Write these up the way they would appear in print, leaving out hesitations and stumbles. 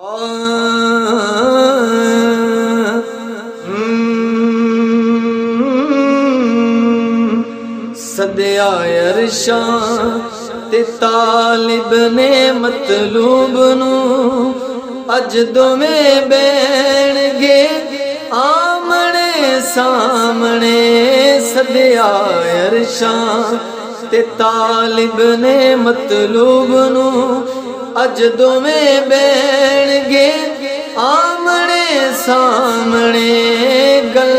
सदया अरशां ते तालिब ने मतलूब नू अज दोवें बैणगे आमने सामने। सदया अरशां ते तालिब ने मतलूब नू अज दोवें बैणगे आमने सामने। गल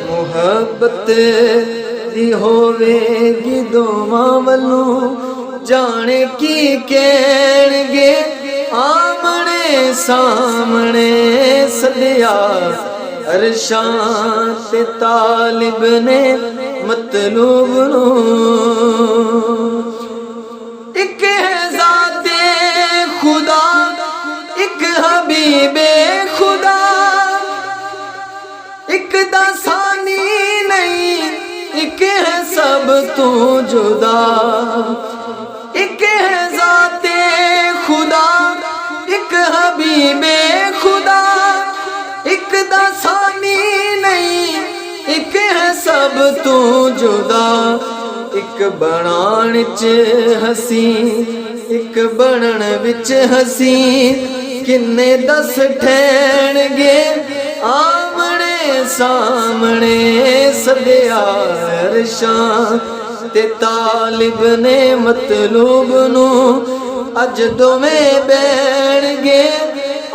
मुहब्बत दी होवेगी दोवां वल्लों जाने की कहणगे आमने सामने। सदया अरशां ते तालिब ने मतलूब नू एक है ज़ाते खुदा एक हबीबे खुदा एक दासानी नहीं एक है सब तू जुदा। एक है ज़ाते खुदा एक हबीबे खुदा एक दासानी नहीं एक है सब तू जुदा। एक बनाण च हसी एक बनण विच हसी किन्ने दस ठहणगे आमने सामने। सदया अरशां ते तालिब ने मतलूब नू अज दोवें बैणगे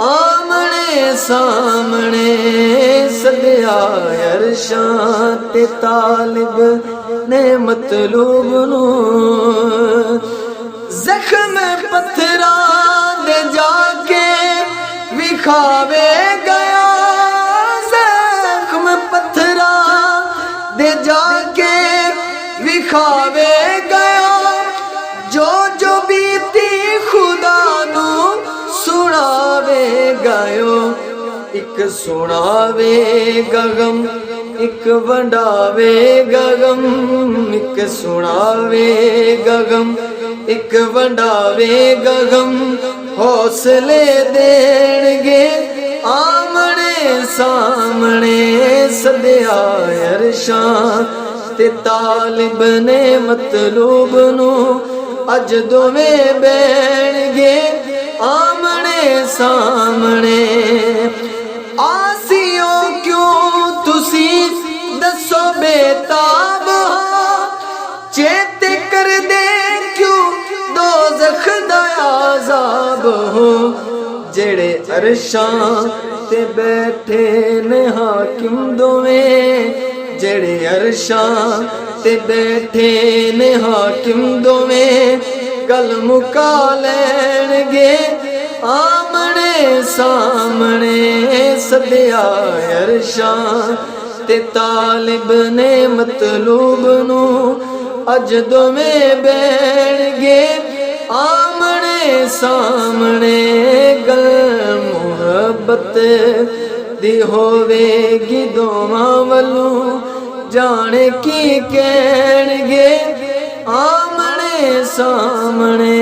आमने सामने। सदया अरशां ते तालिब ने मतलूब नू जख्म पत्थरा दे जाके विखावे गया जख्म पत्थरा दे जाके विखावे गया जो जो बीती खुदा नू सुनावे गयो। एक सुनावे गगम एक वंडावे गगम एक सुनावे गगम एक वंडावे गगम हौसले देणगे आमने सामने। सदया अरशां ते तालिब ने मतलूब नू अज दोवें बैणगे आमने सामने। आसियो क्यों तुसी दसो बेताब चेते कर दे क्यों दोज़ख दा अज़ाब हो। जेड़े अरशां ते बैठे ने हाकिम दोवें जेड़े अरशां ते बैठे ने हाकिम दोवें गल मुका लैणगे आमने सामने। सदया अरशां ते तालिब ने मतलूब नू अज दोवें बैणगे आमने सामने। गल मुहब्बत दी होवेगी दोवां वल्लों जाने की कहणगे आमने सामने।